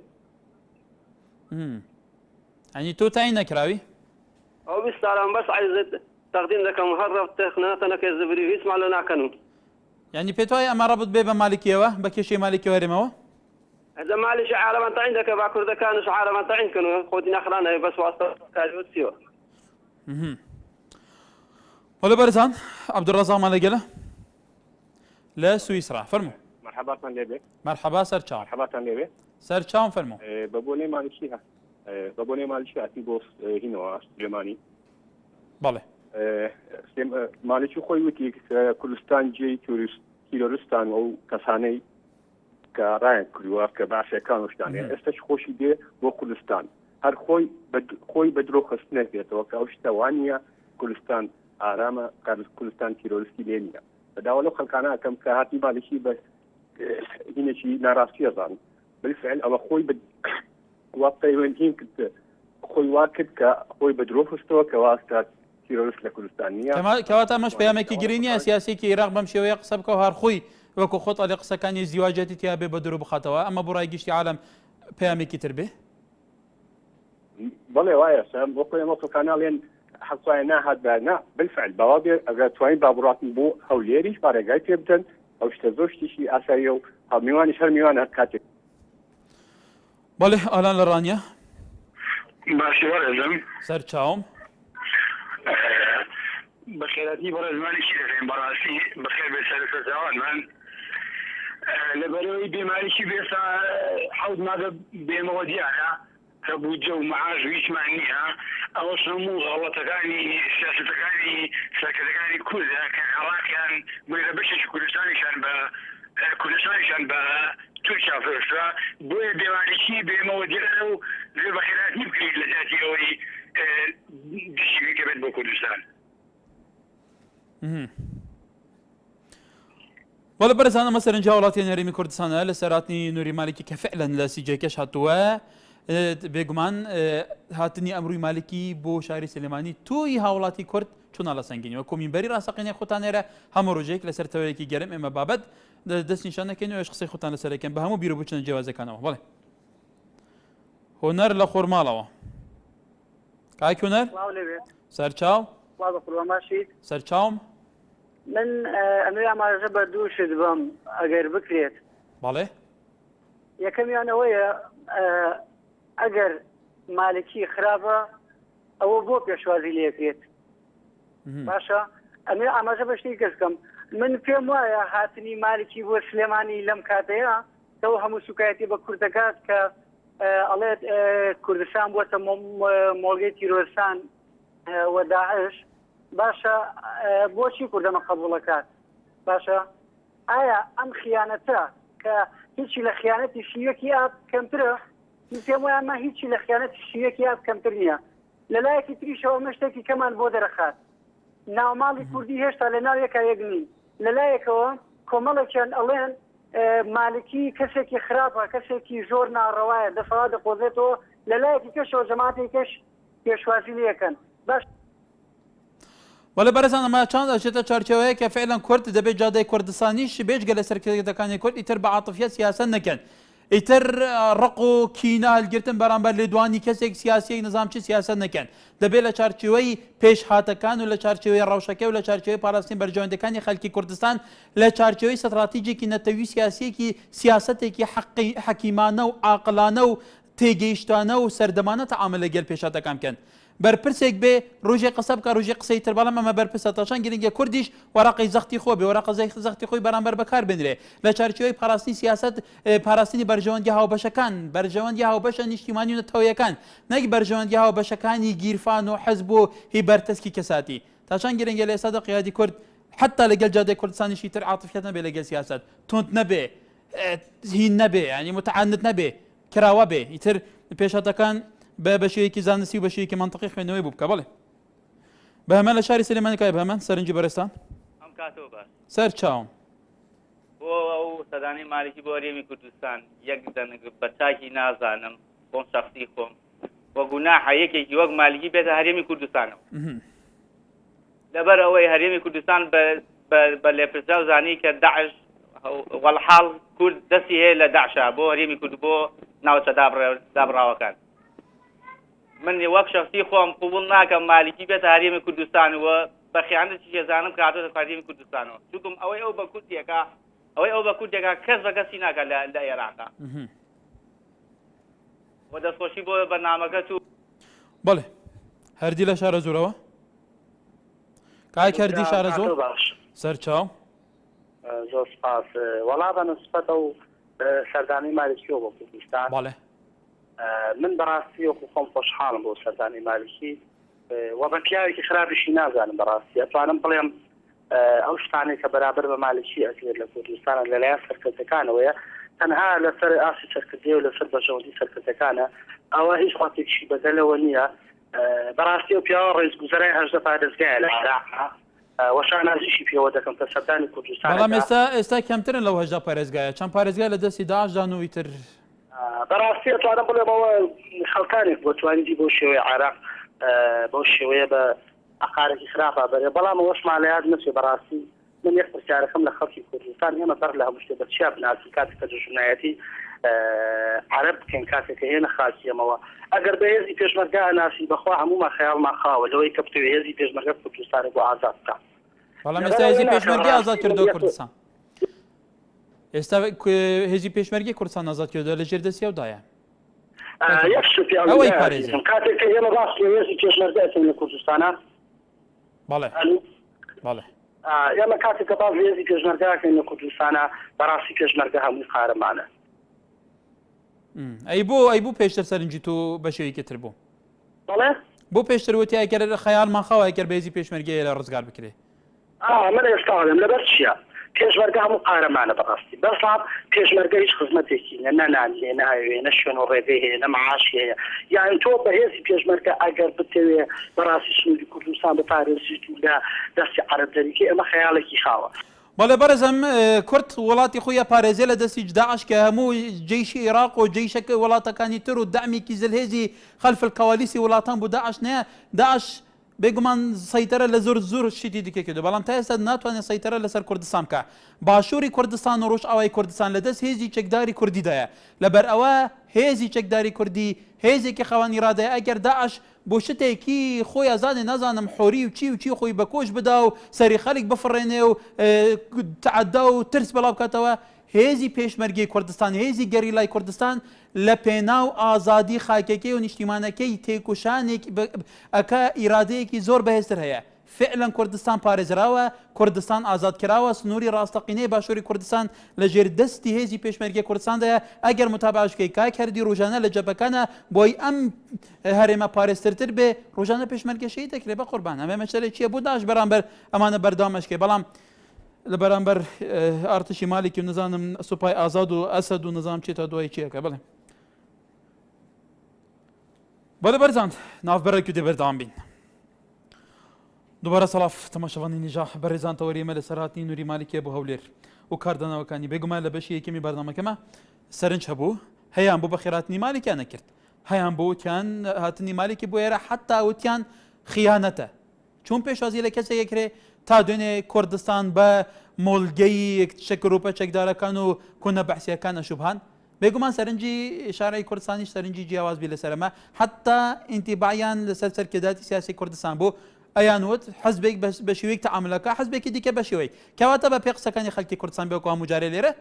A: يعني تو تعين نكراوي
K: او بيستعلم بس عايز تقديم ذاك مهرب تخناتنا كزبري اسمع لنا كانوا
A: يعني پێتوای ئەمە ڕەبت بێ بە مالکیەوە بە کێشەی مالکی هەرێمەوە
K: هذا معلش عالم تعين ذاك باكر ذاك كانوا عالم تعين كانوا خذ نخرانا بس واسطه كاجو سيو
A: ولا برزان عبد الرزاق مالجله لا سويسرا فرمو
F: مرحبا ليبي
A: مرحبا سرچاو
F: مرحبا ليبي
A: سرچاو فرمو
F: بابوني مالشيها بابوني مالشيها تيبوس هنا سليماني
A: بله
F: مالشي خوي وتي كردستان جي تورستان او كساني كراين كلوا كباشا كانوا شتاني استش خوشي دي بو كردستان هر خوي بدرو خصنه بيتو كاوشتوانيا كردستان آرامە کوردستان تیرۆریستی لێ نییە بەداوەڵە خەڵکانەکەم کە هاتی بالشی بە هینێکی ناڕاستیە زان بالفعل ئەوە خۆی وا پەیوەندیم کرد خۆی وا کرد کە خۆی بە درۆ خستەوە کە واستات تیرۆریست لە کوردستان نییە
A: کەواتە ئەمەش پەیامێکی گرنگ نییە سیاسێکی عێراق بەم شێوەیە قسە بکە و هەر خۆی وەکو خۆت ئەڵێ قسەکانی زیواجەتی تیا بێ بە درۆ بخاتەوە ئەمە بۆ ڕای گشتی عالەم پەیامێکی تر بێ
F: بەڵێ وایە وەکو ئێمە خەڵکانەڵێن حقا نهاد بنا بالفعل بوابي اگر توين بابراتن بو هوليريش بارغاي تبتن او شتزوشتي شي اسايو او ميواني شر ميوان كاتب
A: بله الان لرانيا
L: باشي ورزم
A: سر چاوم
L: بخيراتي ورز مالي شي دفين براسي بخير بسالة زوان من لبروي بمالي شي بيسا حوض ماذا بموديانا كبوجه ومعاش ويسمعنيها او سمو غلطتكاني سياستكاني ساكتكاني كلها كان عراقيا بغير بشش كردستاني شان ب تركيا فرصة بوي بمالكي بموديله غير بخيرات يمكن لذاتي اوي دشي كبد بو كردستان
A: ولا برزانه مثلا جولات هەرێمی کوردستانە لە سەراتنی نوری مالکی کە فعلا لە سیجێکەش هاتووە بێگومان هاتنی ئەمرووی مالکی بۆ شاری سلێمانی توی هاوڵاتی کورد چوونە لە سەنگینیەوە کۆمینبەری ڕاستەقینی خۆتانێرە هەموو ڕۆژێک لەسەر تەوەیەکی گەرم ئێمە بابەت دەست نیشان نەکەین و ئێش قسەی خۆتان لەسەرەکەن بە هەموو بیرۆ بچنە جیاوازەکانەوە بڵێ هۆنەر لە خۆرماڵەوە کاک هۆنەر سەرچاو سەرچاوم
M: من ئەمێ ئاماژە بە دوو شت بم ئەگەر بکرێت
A: بەڵێ
M: یەکەمیان ئەوەیە ئەگەر مالکی خراپە ئەوە بۆ پێشوازی لێکرێت باشە ئەمێ ئاماژە بە شتی کەسکەم من پێم وایە هاتنی مالکی بۆ سلێمانی لەم کاتەیە تەوە هەموو سوکایەتی بە کوردەکات کە ئەڵێت کوردستان بووەتە مۆڵگەی تیرۆرستان و داعش باشە بۆچی کوردەمە قبوڵەکات باشە ئایا ئەم خیانەتە کە هیچی لە خیانەتی شیوەکی ئاب کەمترە پێم وایە ئەمە هیچی لە خیانەتی شیوەکی ئاب کەمتر نییە لەلایەکی تریشەوە مشتێکی کەمان بۆ دەرەخات ناوماڵی کوردی هێشتا لە ناو یەکە یەک نین لەلایەکەوە کۆمەڵێکیان ئەڵێن مالکی کەسێکی خراپە کەسێکی زۆر ناڕەوایە دەسەڵات دەخۆزێتەوە لەلایەکی کەشەوە جەماعەتی کەش پێشوازی لەکەن باش
A: وەڵێ بەرەزان ئەمە چند ئەچێتە چارچەوەیە کە فعلا کورد دەبێت جادەی کوردستانیش بێجگە لە سەرکردەکانی کورد ئیتر بە عاتفیە سیاسەت نەکەن ئیتر ڕق و کینە هەلگرتن بەرامبەر لێدوانی کەسێک سیاسی نظامچی سیاسەت نەکەن دەبێت لە چارچەوەی پێشهاتەکان و لە چارچەوەی ڕەوشەکە و لە چارچەوەی پاراستنی بەرژەوەندەکانی خەڵکی کوردستان لە چارچەوەی استراتیجێکی نەتەوی سیاسیەکی سیاسەتێکی حەکیمانە و عاقلانە و تێگەیشتانە و سەردەمانە تەعامل لەگەڵ پێشهاتەکان بکەن بەرپرسێک بێ ڕۆژێ قسە بکە ڕۆژێ قسەی تر بەڵام ئەمە بەرپرسە تاشان گرنگە کوردیش وەرەقەی زەختی خۆ بێ وەرەقە زەختی خۆی بەرامبەر بەکار بنرێ لە چارچەوەی پاراستنی سیاسەت پاراستنی بەرژەوەندی هاوبەشەکان بەرژەوەندی هاوبەشە نیشتیمانی و نەتەوەیەکان نەک بەرژەوەندی هاوبەشەکانی گیرفان و حەزب و هیبەرتەسکی کەساتی تاشان گرنگە لە ئێستادا قیادی کورد حتا لەگەڵ جادەی کوردستانیشی تر عاتفیەت نەبێ لەگەڵ سیاسەت تۆند نەبێ هین نەبێ ینی متعاند نەبێ کراوە بێ ئیتر پێشهاتەکان بە بەشەیەکی زانستی و بەشەیەکی منطقی خوێندنەوەی بوو بکە بڵێ بەهەمان لە شاری سلێمانی کای بەهەمان سەرنجی بەرستان
N: ئەم کاتەوە باش
A: سەر چاوم
N: بۆ ئەو سەدانی مالکی بۆ هەرێمی کوردستان یەک دەنگ بە چاکی نازانم بۆم شەخسی خۆم وە گوناحە یەکێکی وەک مالکی بێتە هەرێمی کوردستانەوە لەبەر ئەوەی هەرێمی کوردستان بە لێپرسا و زانی کە داعش وەڵحاڵ کورد دەستی هەیە لە داعشە بۆ هەرێمی کورد بۆ ناوچە دابڕاوەکان من وەک شخصی خۆم قبول ناکەم مالکی بێتە هەرێمی کوردستان وە بە خیانەتی شێزانم کاتۆتە هەرێمی کوردستانەوە چونکم ئەوەی ئەو بە کوردێکە ئەوەی ئەو بە کوردێکە کەس بە کەسی ناکە لە عێراقا وە دەستخۆشی بۆ بەرنامەکە تو
A: بەڵێ هەردی لە شارە زۆرەوە کاک هەردی شارە زۆر سەر چاو
O: زۆر سپاس وەڵا بە نسبەتە و سەردانی مالکیەوە بۆ کوردستان
A: بەڵێ
O: من بەڕاستی وەکو خۆم خۆشحاڵم بۆ سەردانی مالکی وە بە پیاوێکی خراپیشی نازانم بەڕاستی ئەتوانم بڵێم ئەو شتانێک کە بەرابەر بە مالکی ئەکرێت لە کوردستانە لەلایەن سەرکردەکانەوەیە تەنها لەسەر ئاسی سەرکردی و لەسەر بەشەوەندی سەرکردەکانە ئەوە هیچ خاتێکیشی بەدەلەوە نییە بەڕاستی و پیاوە ڕێزگوزەرای هەژدە پارێزگایە لە عێراقا وەشانازیشی پێوە دەکەم کە سەردانی کوردستان
A: بەڵام ئێستا کەمترن لەو هەژدە پارێزگایە چەند پارێزگای لە دەستی داعشدان و ئیتر
O: بەڕاستی ئەتوانم بڵێمەوە خەڵکانێک بۆ توانیدی بۆ شێوەیە عێراق بۆ شێوەیە بە عقارێکی خراپە بەرێ بەڵام ئەوەشمان لە یاد نەچێ بەڕاستی من یەک پرسیارەکەم لە خەڵکی کوردستان ئێمە بەر لە هەموو شتێ بە چیا بناسی کاتێک کە دژمنایەتی عەرەب بکەین کاتێک کە هێنە خاچیەمەوە ئەگەر بە هێزی پێشمەرگە ئەناسی بەخوا هەموومان خەیاڵمان خاوە لەوەی کە بتوێ هێزی پێشمەرگە کوردستانی بۆ ئازاد بکە
A: بەڵام ئێستا هێزی پێشمەرگی ئازاد کردەوە کوردستان ئێستا هێزی پێشمەرگی کوردستان ئازاد کردەوە لە ژێردەستی ئەودایە
O: ئەوەی پارێزی کاتێک کە ئێمە باس هێزی پێشمەرگە ئەچین لە کوردستانە
A: بەڵێ بەڵێ
O: ئێمە کاتێک کە باز هێزی پێشمەرگەکەین لە کوردستانە بەڕاستی پێشمەرگە هەمووی قارەمانە
A: ئەی بۆ پێشتر سەرنجی تۆ بە شێوەیەکی تر بوو
O: بەڵێ
A: بۆ پێشتر وتی ئەگەر خەیاڵمان خاوە ئەگەر بە هێزی پێشمەرگەیە لە ڕزگار بکرێ
O: من ئێستا دەم لەبەر چییە پێشمەرگە هەموو قارەمانە بەڕاستی بەسڵام پێشمەرگە هیچ خزمەتێکی نەنان لێ ناوێ نە شوێن و ڕێگەی هەیە نە مەعاشی هەیە یان تۆ بە هێزی پێشمەرگە ئەگەر بتەوێ بەڕاستی سنووری کوردستان بپارێزیت و لە دەستی عەرەب دەریکە ئێمە خەیاڵێکی خاوە
A: بەڵێ بەرەزم کورد وڵاتی خۆی پارێزیە لە دەستی داعش کە هەموو جێیشی عێراق و جێیشەکە وڵاتەکانی تر و دەعمێکی زلهێزی خەلف الکەوالیسی وڵاتان بوو داعش نەیە داعش بێگومان سەیتەرە لە زۆر شتی دیکە کردو بەڵام تا ئێستا ناتوانێت سەیتەرە لەسەر کوردستان بکە باشووری کوردستان و ڕۆژئاوای کوردستان لەدەست هێزی چەکداری کوردیدایە لەبەر ئەوە هێزی چەکداری کوردی هێزێکی خەوانی ڕادەیە ئەگەر داعش بۆ شتێکی خۆی ئازادێ نازانم حۆری و چی خۆی بەکۆش بدا و سەری خەڵک بفڕێنێ و تعەدا و ترس بەڵاو بکاتەوە هێزی پێشمەرگەی کوردستان هێزی گەریلای کوردستان لە پێناو ئازادی خاکێکی و نیشتیمانەکەی تێکوشانێک ئەکە ئیرادەیەکی زۆر بەهێزتر هەیە فعلا کوردستان پارێزراوە کوردستان ئازادکراوە سنووری ڕاستەقینەی باشووری کوردستان لە ژێر دەستی هێزی پێشمەرگەی کوردستاندایە ئەگەر متابعەش بکەی کاک هەردی ڕۆژانە لە جەبەکانە بۆی ئەم هەرێمە پارێزترتر بێ ڕۆژانە پێشمەرگە شەهید دەکرێ بە قوربان ئەمە مەسەلەی چییە بۆ داعش بەرامبەر ئەمانە بەردەوامەشکێ بەڵام لە بەرامبەر ئارتشی مالێکی و نزانم سوپای ئازاد و ئەسەد و نظام چێتە دوای چیەکە بڵێ بەڵێ بەرزان ناوبەرێکی دێ بەردەوام بین. دووبارە سەڵاف تەماشەوانی نیژاح بەڕێزان تەوەریمە لە سەرهاتنی نوری مالیکێ بۆ هەولێر و کاردانەوەکانی بێگومان لە بەشی یەکەمی بەردەمەکەمە سەرنج هەبوو هەیان بۆ بە خێراتنی مالیکیان نەکرد هەیان بۆ وتیان هاتنی مالیکی بۆ ئێرە حتا وتیان خیانەتە چون پێشوازی لە کەسێکێکرێ تا دوێنێ کوردستان بە مۆڵگەی شەکر و پەچەکدارەکان و کۆنە بەحسیەکان ئەشوبهان بێگومان سەرنجی شارەی کوردستانیش سەرنجی جیاواز بێ لەسەرەمە حتا ئینتیباعیان لەسەر سەرکرداتی سیاسی کوردستان بوو ئەیان وت حەزبێک بە شێوەیەک تەعاملەکە حەزبێکی دیکە بە شێوەی کەواتە بە پێ قسەکانی خەڵکی کوردستان بێ وەکو جارێ لێرە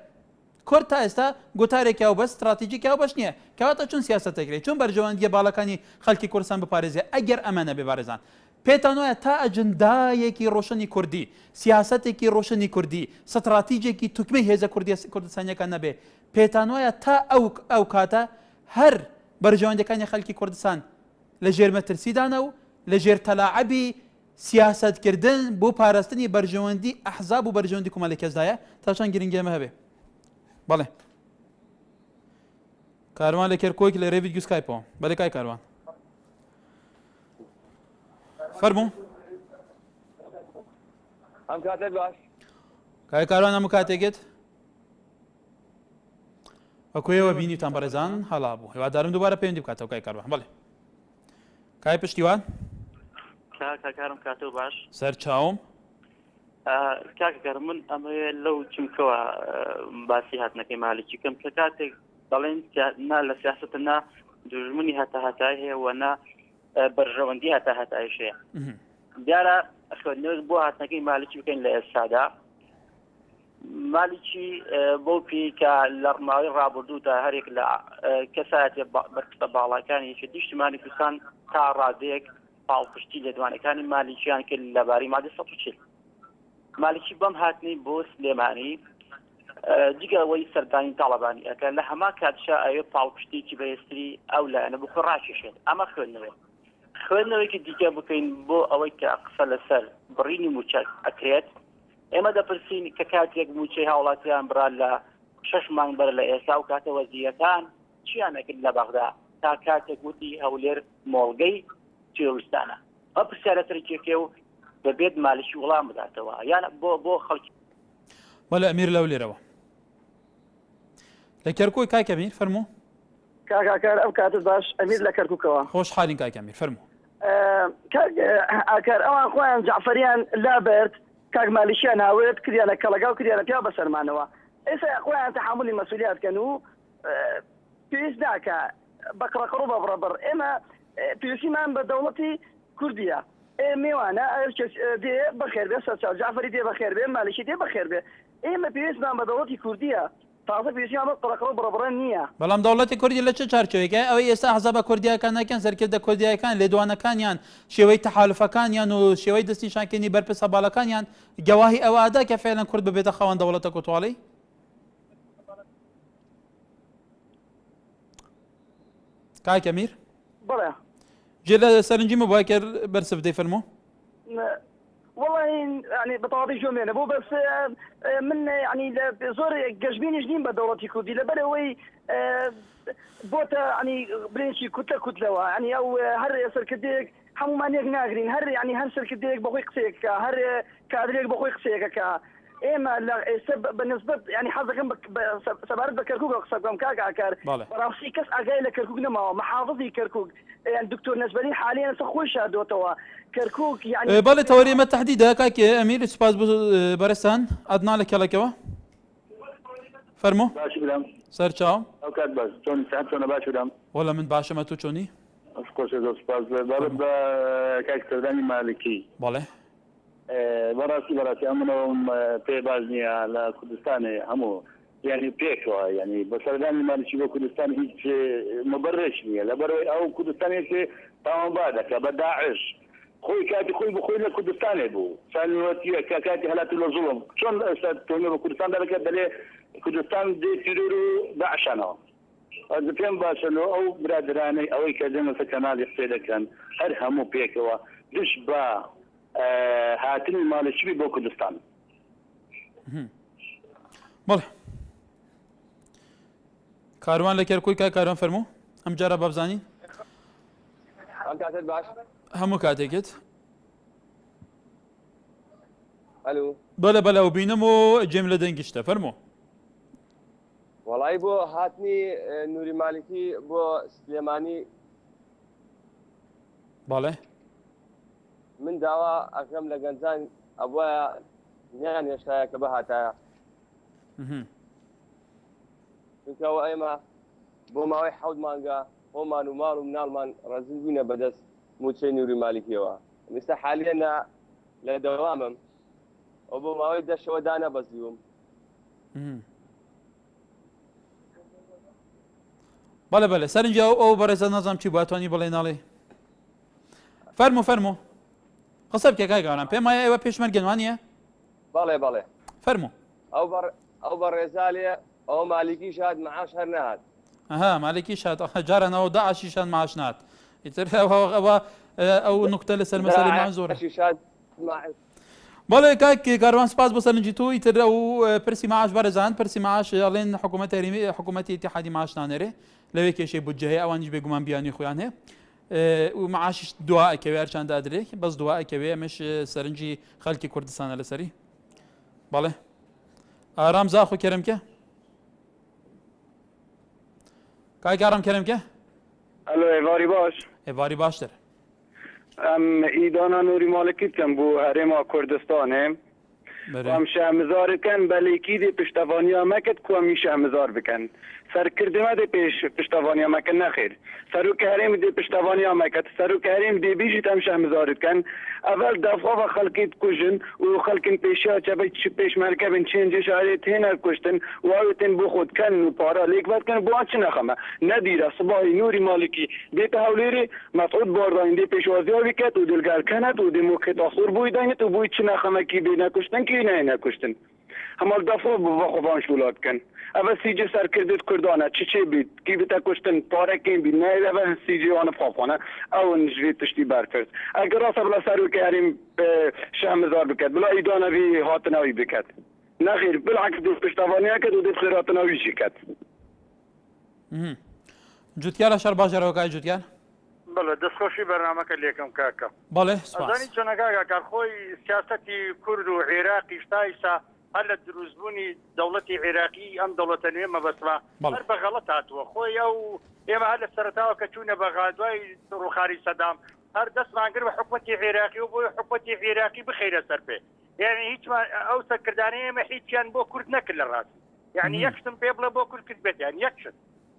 A: کورد تا ئێستا گوتارێکی و بەس استراتیجیکی و بەش نییە کەواتە چون سیاسەتێکرێت چون بەرژەوەندیە باڵەکانی خەڵکی کوردستان بپارێزێ ئەگەر ئەمانە بێبارێزان پێتان وایە تا ئەجندایەکی ڕۆشنی کوردی سیاسەتێکی ڕۆشنی کوردی استراتیجێکی توکمەی هێزە کوردستانیەکان نەبێ پێتان وایە تا ئەو کاتە هەر بەرژەوەندەکانی خەڵکی کوردستان لە ژێر مەترسیدانە و لە ژێر تەلاعەبی سیاسەتکردن بۆ پاراستنی بەرژەوەندی ئەحزاب و بەرژەوەندی کۆمەڵی کەسدایە تا چەند گرنگێمە هەبێ بەڵێ کاروان لە کێرکۆیەک لە ڕێوی گوسکایپەوە بەڵێ کای کاروان فەرموو
P: ئەم کاتێک باش
A: کای کاروان هەموو کاتێکێت وەکوێەوە بینیتان بەڕێزان هەڵا بوو هیوادارم دووبارە پەیوەندی بکاتەوە کای کاروان بەڵێ کای پشتیوان
Q: کاکارم کاتەوە باش
A: سەر چاوم
Q: کاکەکەر من ئەمە لەو چمکەوە باسی هاتنەکەی مالیکی کەم کە کاتێک دەڵێن نا لە سیاستە نا دوژمنی هەتا هەتای هەیە و نا بەرژەوەندی هەتا هەتایش هەیە دیارە خوێندنەوەک بۆ هاتنەکەی مالیکی بکەین لە ئێستادا مالیکی بۆ پێی کە لە ڕماوەی ڕابردوو تا هەرێک لە کەسایەتی بەرپرسە باڵەکانی نیشتیمانی کوردستان تا ڕادەیەک پاڵپشتی لە دوانەکانی مالیکیان کرد لەبارەی مادە 140 مالیکی بەم هاتنی بۆ سلێمانی جگەوەی سەردانی تاڵەبانی ئەکە لە هەما کاتشا ئەوێ پاڵپشتێکی بەهێستری ئەو لایەنە بخۆ ڕاکێشێت ئەمە خوێندنەوەیکی دیکە بکەین بۆ ئەوەی کە قسە لەسەر بڕینی موچە ئەکرێت ئێمە دەپرسین کە کاتێک موچەی هاوڵاتیان برا لە 6 مانگ بەر لە ئێستا و کاتە وەزیرەکان چیان نەکرد لە بەغدا تا کاتێک وتی هەولێر مۆڵگەی تێوستانە ئەو پرسیارە ترکێکێ و دەبێت مالیکی وەڵام بداتەوە یان بۆ خەڵکی
A: وەلا ئەمیر لەو لێرەوە لە کەرکۆی کاک ئەمیر فەرموو
G: کاکار ئەم کاتت باش ئەمیر لە کەرکووکەوە
A: خۆشحاڵین کاک ئەمیر فەرموو
G: ئاکار ئەوان خۆیان جعفەریان لابرد کاک مالیشیان هاوێت کریانە کەڵەگا و کریانە پیا بەسەرمانەوە ئێستا خۆیان تەحملی مەسئولیاتکەن و پێویست ناکە بەقڕەقڕ بە بڕەبڕ ئێمە پێویستیمان بە دەوڵەتی کوردیە میوانە دێ بەخێر بێ سەرچاو جعفەری دێ بەخێر بێ مالیشی دێ بەخێر بێ ئێمە پێویستمان بە دەوڵەتی کوردیە تازە پێویستیمان بە قڕەقڕ و بڕەبڕە نییە
A: بەڵام دەوڵەتی کوردی لە چه چارچۆیەکە ئەوەی ئێستا حەزابە کوردیەکان ناکەن سەرکردە کوردیەکان لێدوانەکانیان شێوەی تەحالفەکانیان و شێوەی دەستنیشانکردنی بەرپرس هەباڵەکانیان گەواهی ئەوەدا کە فعلەن کورد ببێتە خاوەن دەوڵەتە کوتواڵی کاک ئەمیر
G: بەڵێ
A: جێ لە سەرنجیمە بۆ کرد بەرسف دەی فەرموو
G: والله يعني بطاطي جومينه بو بس من يعني زور جشبينش نيم بدولتي كودي لبروي بوتا يعني برينشي كتله يعني او هر يسر كديك حمو ما ناقرين هر يعني هر سر كديك بخوي قسيك هر كادريك بخوي قسيك اما بالنسبه يعني حظكم سبارت بكركوك وقصكم كاكار راسي كاس اجاي كركوك نما محافظي كركوك يعني الدكتور نسبني حاليا سخوي شادوتوا كركوك يعني
A: بالي توريمه تحديدا كاك امير سباز برستان ادنا لك لكوا فرمو
R: باش بلام
A: سر چاو
R: او كات باش چون ساعت چون باش بلام
A: ولا من باشه ما تو چوني
R: افكوس از سباز ضرب كاك سرداني مالكي
A: بالي
R: براسي امنهم في بازنيا لكردستان همو يعني بيكوا يعني بسرداني مالكي بكردستان هيك مبرش نيه لبروي او كردستان هيك تمام بعدك بداعش خوي كاتي خوي بخوي لكردستان بو ثاني كاتي هلات الظلم شلون استاذ بكردستان ذلك بلي كردستان دي تدورو داعشنا هذا فين باشلو او برادراني او كذا سكنال يحسد كان ارهمو بيكوا دش با هاتني مالشي بو كردستان
A: بله کاروان لە کەرکووی کاروان فەرموو ئەم جارە بابزانین
P: ئەم کاتت باش
A: هەموو کاتێکت
P: ئەلو
A: بەڵێ بەڵێ و بینم و جێم لە دەنگیشتە فەرمۆ
P: وەڵی بۆ هاتنی نووری مالکی بۆ سلێمانی
A: بەڵێ
P: من داوا ئەەکەم لە گەنجان ئەوە نیان هێشتایە کە بە هاتایە چونکەوە ئێمە بۆ ماوەی حەوت مانگە خۆمان و ماڵ و مناڵمان ڕەزیل بووینە بەدەست موچەی نووری مالکیەوە ئێستا حالیانە لە دەوامم ئەو بۆ ماوەی دەشەوە دانەبەزیوم
A: بەڵێ بەڵێ سەرنجی ئەو بەڕێزە نازانم چی باتوانانی بڵێ ناڵێ فەرمو قسە بکە کاکانم پێم وایە ئێوە پێشمەرگەن وانە
P: بەڵێ بەڵێ
A: فەرمو
P: ئەو بەڕێزالێ ئەو مالکی شاد معاش هەر نهات
A: ئەها مالکی شاد جارانەوە داعشیشان معاش نات ئیتر ئەوە ئەو نوکتە لەسەر مەسەلەی زۆرە بەڵێ کاک کاروان سپاس بۆ سەرنجی تۆ ئیتر ئەو پرسی معاش بەرەزان پرسی معاش ئەڵێن حکوومەتی اتحادی معاش نانێرێ لەوێ کێشەی بودجە هەیە ئەوانیش بێگومان بیانی خۆیان هەیە و معاشش دوا ئەکەوێ هەرچەند دادرێت بەس دوا ئەکەوێ ئەمەش سەرنجی خەڵکی کوردستانە لەسەری بەڵێ ئارام زاخۆ کەرەمکە کاک ئارام کەرەمکە
S: ئەلۆ ئێواری باش
A: ئێواری باشتر
S: ئەم ئیدانا نووری مالکی بکەم بۆ هەرێما کوردستانێ ئەم شەهمزارەکەن بەلێکی دێ پشتەوانیامەکەت کو ئەمی شەهمزار بکەن سەرکردمە دێ پێش پشتەوانیامەکە نەخێر سەرۆکە هەرێم دێ پشتەوانیامەکەت سەرۆکە هەرێم دێ بیژیت ئەم شەهمزارت کەن ئەڤەل دەفخۆڤە خەڵکیت کوژن و خەڵکن پێشیا چەبەی پێشمەرکە بن چێنجێ شارێ تێنە کوشتن واوێتن بۆ خۆتکەن و پارە لێکبەتکەن بۆ چ نەخەمە نەدیرە سباهی نووری مالکی دێتە هەولێرێ مەسعود بارداین دێ پێشوازیاوی کەت و دلگەرکەنەت و دێمۆکرێت ئاسوور بووی داینێت و بووی چ نەخەمەکی بێ نەکوشتن کی نایە نەکوشتن هەمال دەفڕۆ بۆ خۆبان شولات بکەن ئەvە سیجێ سەرکردت کوردانە چی بیت کی بتە کوشتن پارەکەین بی نایەوە سیجیوانە بخۆخۆنە ئەو نژێت تشتی بەرکرد ئەگەر ڕاستە بڵە سەرۆکە هەرێم شەهمزار بکات بڵا ئیدانەوی هاتنەوەی بکات نەخیر بالعکس دێ پشتەوانیەکەت و دێ خێراتنەویشی کات
A: جوتیار لە شەر باژێرەوە کای جوتیار
T: بەڵێ دەستخۆشی بەرنامەکە لێکم کاکە
A: بەڵێ
T: ئەزانی چۆنەکاکە کارخۆی سیاسەتی کورد و عێراقی شتایسا هەر لە دروستبوونی دەوڵەتی عێراقی ئەم دەوڵەتە نوێ مەبەستوە هەر بە غەڵەت هاتووە خۆی ئەو ئێمە هەر لە سەرەتاوە کە چوونە بە غادوای ڕووخاری سەدام هەر دەستمان کرد بە حکومەتی عێراقی و بۆی حکومەتی عێراقی بخەیرە سەر پێ یعنی هیچمان ئەو سەرکردانەی ئێمە هیچیان بۆ کورد نەکرد لە ڕاستی یعنی یەکشتم پێ بڵێ بۆ کورد کرد بێت یان یەکشت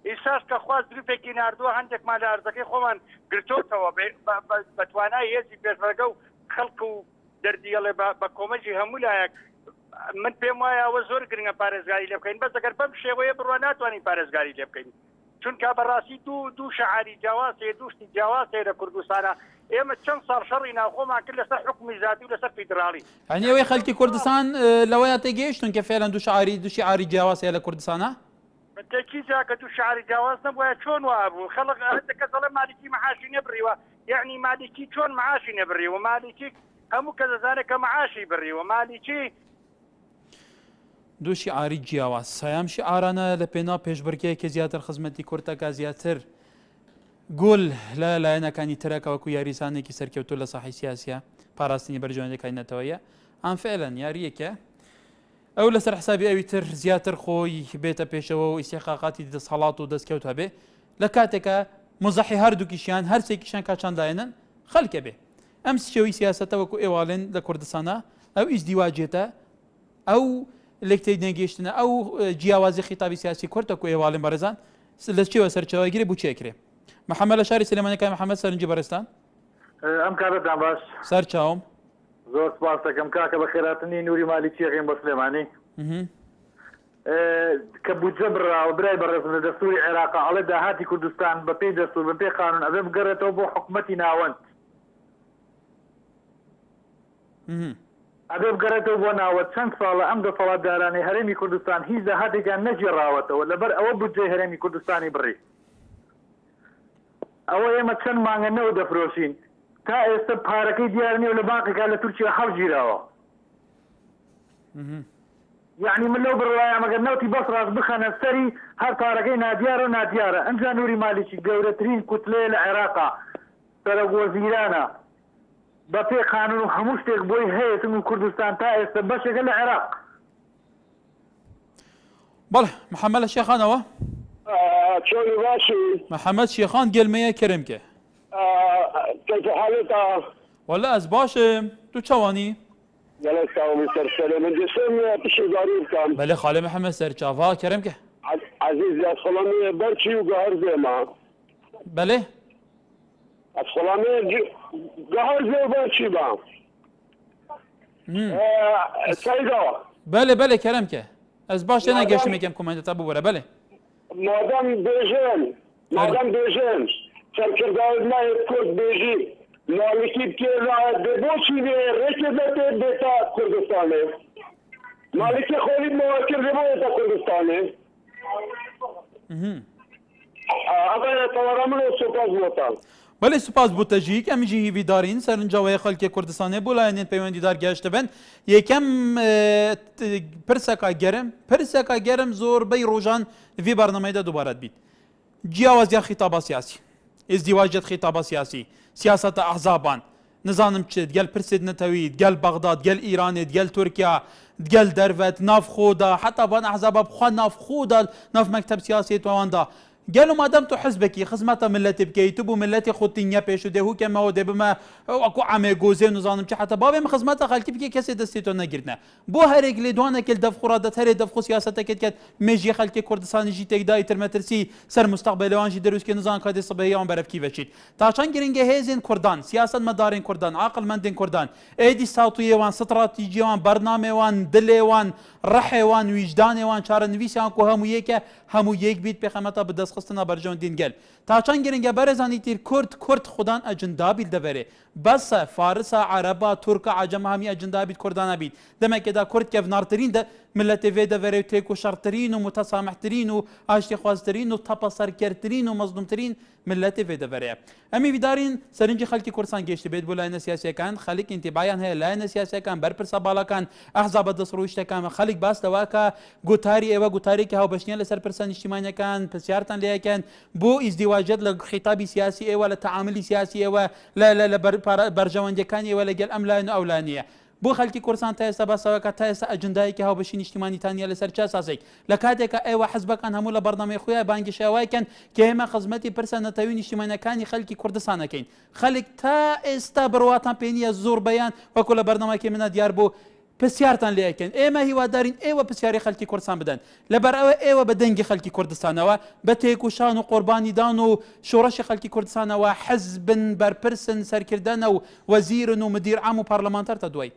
T: ئیساس کە خواست گروپێکی نردووە هەندێکمان لە ئەرزەکەی خۆمان گرتۆتەوە بە توانای هێزی پێشمەرگە و خەڵک و دەردیەڵێ بە کۆمەجی هەموو لایەک من پێم وایە ئەوە زۆر گرنگە پارێزگاری لێ بکەین بەس ئەگەر بەم شێوەیە بڕوە ناتوانین پارێزگاری لێ بکەین چونکە بەڕاستی دوو شەعاری جیاوازێ دووشتی جیاوازێ لە کوردستانە ئێمە چەند ساڵ شەڕی ناوخۆمان کرد لەسەر حکومی ذاتی و لەسەر فیدراڵی
A: هەنی ئەوەی خەڵکی کوردستان لەوەیە تێگەیشتن کە فێرەن دوو شیعاری جیاوازەیە لە کوردستانە
T: تێکیزا کە دوو شعری جیاواز نەبووە چۆن وابوو خەڵک هەندێکە دەڵێ مالکی مەعاشی نەبڕیوە یعنی مالکی چۆن مەعاشی نەبڕیوە مالکی هەموو کە دەزانێت کە مەعاشی بڕیوە مالکی
A: دوو شیعاری جیاواز سەیام شیعارانە لە پێنا پێشبڕکەیەکی زیاتر خزمەتی کورتەکە زیاتر گۆل لە لایەنەکانی ترەکەوەکو یاریزانێکی سەرکەوتو لە ساحی سیاسیە پاراستنی بەرژەوەندەکانی نەتەوەیە ئەم فعلەن یاریەکە ئەو لەسەر حسابی ئەوی تر زیاتر خۆی بێتە پێشەوە و ئیسێقاقاتی دەسەڵات و دەستکەوت هەبێ لە کاتێکە مزەحی هەردووکیشیان هەرسێکیشان کاچاندایەنن خەڵکە بێ ئەم شێوی سیاسەتە وەکو ئێواڵێن لە کوردستانە ئەو ئیزدیواجێتە ئەو لەکتەی نەگەیشتنە ئەو جیاوازی خیتابی سیاسی کورتەکو ئێواڵێن بەڕێزان لە چێوە سەرچاوی گرێ بوو چێکرێ محەممەد لە شاری سلێمانەکە محەممەد سەرنجی بەرستان
T: ئەم کارەتان باش
A: سەر چاوم
T: زۆر سپاس دەکەم کاکە بە خێراتنی نووری مالیکیەکەین بە سلێمانی کە بودجە بڕاوە برای بەڕێزم لە دەستوری عێراقا ئەڵێ داهاتی کوردستان بە پێی دەستور بە پێی قانون ئەبێ بگەڕێتەوە بۆ حکومەتی ناوەند ئەبێ بگەڕێتەوە بۆ ناوەند چەند ساڵە ئەم دەسەڵاتدارانی هەرێمی کوردستان هیچ داهاتێکیان نەجێڕاوەتەوە لەبەر ئەوە بودجەی هەرێمی کوردستانی بڕی ئەوە ئێمە چەند مانگە نەوە دەفرۆشین تا ئێستا پارەکەی دیار نیە و لە بانقێکا لە تورکیا هەڵگیراوە یعنی من لەو بڕوایم ئەگەر نەوتی بەس ڕاست بخەنە سەری هەر پارەکەی نادیارە نادیارە ئەمجا نووری مالیکی گەورەترین کوتلەیە لە عێراقا
U: سەرۆکوەزیرانە بە پێ قانون و هەموو شتێک بۆی هەیەتن و کوردستان تا ئێستا بەشێکە لە عێراق.
A: بەڵێ محەممەد لە شێخانەوە
V: چۆنی باشی
A: محەممەد شێخان گەلمەیە کەرمکە
V: كيف حالتها؟
A: والله از باشم تو چوانی؟
V: جلس ساوي سرسلة من جسم تشي كان
A: بله خاله محمد سرچاوا کرم که
V: عزيز أصخلاني برشي وقهر زي ما
A: بله
V: أصخلاني قهر زي برشي با سيدا
A: بله کرم که از باش نگشت میگم کامنت تا ببره بله
V: مادام بیژن سرکردار ما کرد بیژی مالکی که را دبوچی به رکبت بتا کردستانه مالکی خودی موکل دبوتا کردستانه اما تورامل سپاس بوتا
A: بله سپاس بوتجی که میجی هیوی دارین سرنجاوی خلک کردستانه بولاینین پیوندیدار گشته بن یکم پرسکا گرم زور بی روزان وی برنامه دا دوباره بید جیاوازی خطاب سیاسی ازدواجات خطاب سیاسی سیاست احزابان نظام چه ديال برسد نتوي ديال بغداد ديال ايران ديال تركيا ديال دروت ناف خودا حتى بان احزاب بخوا ناف خودا ناف مكتب سياسي تواندا قالوا ما دام تو حزبك خزمته ملتي بكي تبو ملتي خوتينيا بيشو ده هو كما هو ده بما اكو عمي جوزين نظام حتى بابي من خزمته خالتي بكي كسي دستيتو نگرنا بو هريك لي دوانا كل دف خرادت هري دف خو سياسته كت مجي خالتي كردستان جي تك داي ترمترسي سر مستقبل وان جي دروس كي نظام قاد صبيه وان برف كيف شيت تاشان جرينجه هيزن كردان سياسه مدارين كردان عقل مندين كردان ايدي صوتيه وان استراتيجيه وان برنامج وان دلي وان رحي وان وجدان وان شار نويسان كو همو يك بيت بخمته بدس خستنا برجون دين قال تاشان جرينجه برزاني تير كرد خدان اجندا بيل دبره بس فارس عربا ترك عجم همي اجندا بيت كردان بيت دما كده كرد كيف نارترين ده ملت في دبره تيكو شرطرين ومتسامحترين واشتي خوازترين وتبصر كرترين ومظلومترين ملت في دبره امي بدارين سرنجي خلكي كردستان جيشت بيت بولاين سياسيه كان خليك انتبايان هي لاين سياسيه كان بربر بالا كان احزاب الدسروشته كان خليك باس دواكا غوتاري ايوا غوتاري كهو بشنيا لسر برسان اجتماعي كان بسيارتان ليه كان بو ازدواجات لخطابي سياسي ولا تعاملي سياسي لا برجوان كان ولا قال املان اولانيه بو خلكي كردستان تايسا باسا تايسا اجنداي كهو بشين اجتماعي ثانيه لسر اساسي لكادك ايوا حزب كان همو برنامج خويا بانك شواي كان كيما خدمتي برسان تاوين اجتماعي كان خلكي كردستان كاين خلك تا استبرواتان بينيا زور بيان وكل برنامج من ديار بو بسيارتان ليكن ايما هي دارين ايوا بسياري خلكي كردستان بدن لبر ايوا بدنجي خلكي كردستان وا بتيكو شانو قرباني دانو شورش خلكي كردستان وا حزب بربرسن سركردان وزير ومدير عام وبرلمانتر تدوي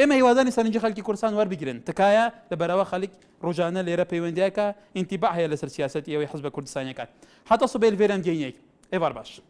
A: اما هي دارين سنجي خلكي كردستان ور بيجرن تكايا لبر خلك رجانا ليرا بيونديكا انتباه هي لسر سياستي او حزب كردستان كان حتى صبي الفيران جينيك اي باش